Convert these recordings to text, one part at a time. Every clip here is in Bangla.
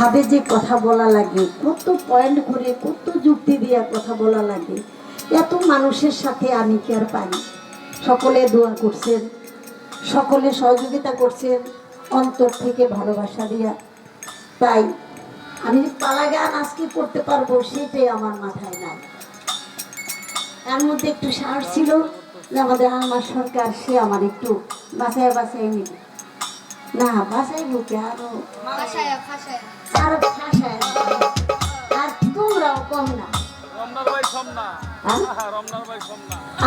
তাদের যে কথা বলা লাগে, কত পয়েন্ট করে কত যুক্তি দিয়ে কথা বলা লাগে, এত মানুষের সাথে আমি কি আর পাই? সকলে দোয়া করছেন, সকলে সহযোগিতা করছেন অন্তর থেকে ভালোবাসা দিয়া। তাই আমি পালা গান আজকে করতে পারবো সেটাই আমার মাথায় নাই। এর মধ্যে একটু সাহস ছিল যে আমাদের আমার সরকার, সে আমার একটু বাঁচায় বাঁচায় নিবে না, বাঁচাই বুকে আরো আরো ফাঁসায়। আর তোমরাও কম না।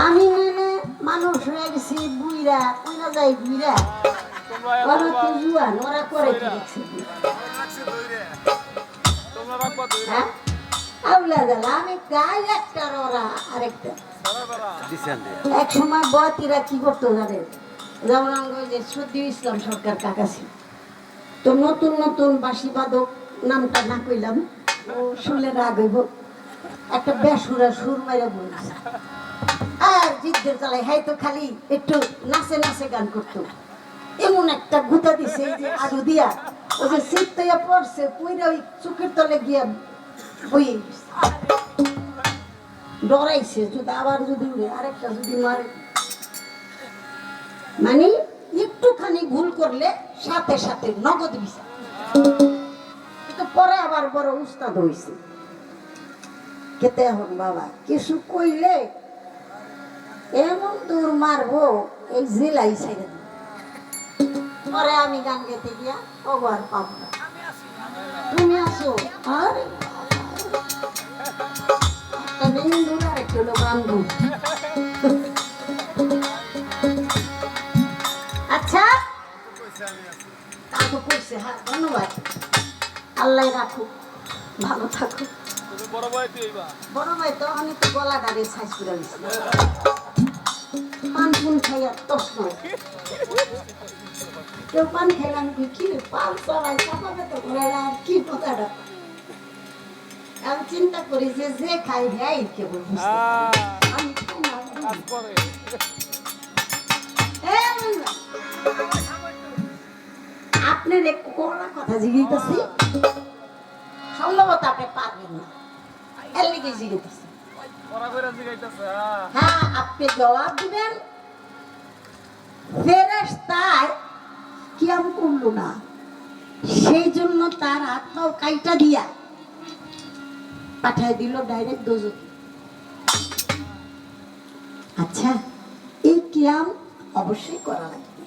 আমি মানে মানুষ হয়ে গেছি বুইরা, কইনা যাই বুইরা, ওরা তো জুয়ান, ওরা করে কি দেখছি আউলা জ্বালা। আমি গাই একটা, ওরা আরেকটা। এক সময় বয়াতিরা কি করতো জানেন, যেমন যে সদ্য ইসলাম সরকার কাকা ছিল, তো নতুন নতুন বাঁশি বাদক, নামটা না কইলাম, ও শুনলে রাগ হইব, একটা বেসুরা সুর মাইরা বলছে আর জিদ্দের চালাই, হাই তো খালি একটু নাচে নাচে গান করতো। এমন একটা গুতা দিছে যে আলু দিয়া, ও যে শীতটা পড়ছে পুইরা ওই চোখের তলে গিয়া বই ডরাইছে, যদি আবার যদি উড়ে আরেকটা যদি মারে, মানে একটুখানি ভুল করলে সাথে সাথে নগদ বিচার। কিন্তু পরে আবার বড় উস্তাদ হইছে, খেতে এখন বাবা কিছু কইলে এমন দূর মারবো এই জেলাই ছেড়ে দিই। পরে আমি গান গেতে গিয়া ওবার পাবো না, তুমি আসো। আরে একটা বিন্দু আর একটা হলো বান্ধব। আচ্ছা তা তো করছে, হ্যাঁ ধন্যবাদ, আল্লাহ রাখুক, ভালো থাকুক। বড় ভাই তো আমি তো গলা দাঁড়িয়ে সাইজ করে দিচ্ছি, পান পুন খাইয়া তস নয়, কেউ পান খাইলাম কি পান সবাই চাপাবে তো ঘরে আর কি কথাটা। আমি চিন্তা করি যে যে খাই ভাই কেবল আমি আপনার একটু করোনা কথা জিজ্ঞেস সম্ভবত আপনি পারবেন না, এর লিগে জিজ্ঞেস। হ্যাঁ আপনি জবাব দিবেন, ফেরেশতায় কিয়াম করলো না, সেই জন্য তার আত্মাও কাইটা দিয়া পাঠায় দিল ডাইরেক্ট দোজখে। আচ্ছা এই কিয়াম অবশ্যই করা লাগবে,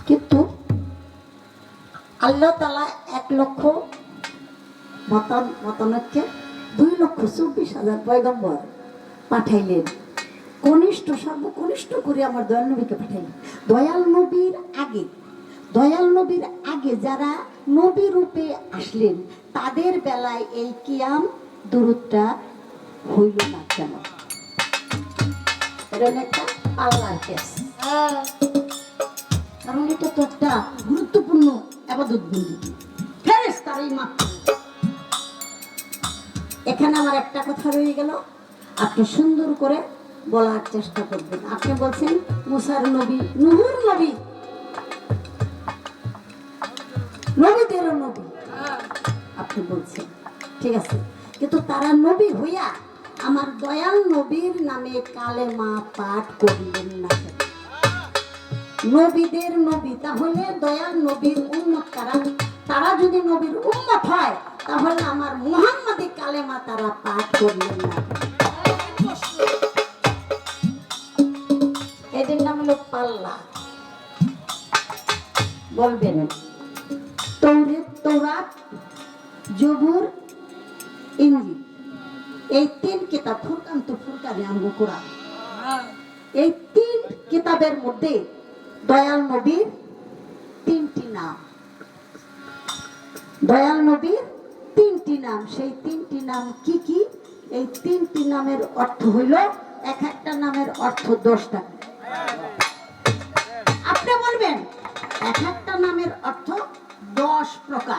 কিন্তু আল্লাহ তাআলা 1,00,000 মতানক্ষে 2,24,000 পয়গম্বর পাঠাইলেন, কনিষ্ঠ সর্বকনিষ্ঠ করে আমার দয়াল নবীকে পাঠাইলেন। দয়াল নবীর আগে যারা নবী রূপে আসলেন তাদের বেলায় এই কিয়াম দুরুদটা হইল না কেন? এটা একটা আল্লাহর কেস, কারণ এটা তো একটা গুরুত্বপূর্ণ ইবাদত বন্দেগী, ফেরেশতারই মাত্র। এখানে আমার একটা কথা রয়ে গেল, আপনি সুন্দর করে বলার চেষ্টা করবেন। আপনি বলছেন মুসার নবী, নূহুর নবী, নবীদেরও নবী আপনি বলছেন, ঠিক আছে, কিন্তু তারা নবী হইয়া আমার দয়াল নবীর নামে কালেমা পাঠ করলেন না। নবীদের নবী, তাহলে দয়াল নবীর উম্মত কারা? তারা যদি নবীর উম্মত হয় তাহলে আমার মুহাম্মাদি কালেমা তারা পাঠ করলেন না। এদের নাম হলো পাল্লা। বলবেন তৌরাত, জবুর, ইনজিল, এই 3 কিতাব, ফুরকান তো ফুরকানে আমগো কোরআন, এই 3 কিতাবের মধ্যে দয়াল নবীর 3টি নাম, দয়াল নবীর 3টি নাম, সেই 3টি নাম কি কি? এই 3টি নামের অর্থ হইল, এক একটা নামের অর্থ 10 টাকা। আপনি বলবেন এক একটা নামের অর্থ 10 প্রকার।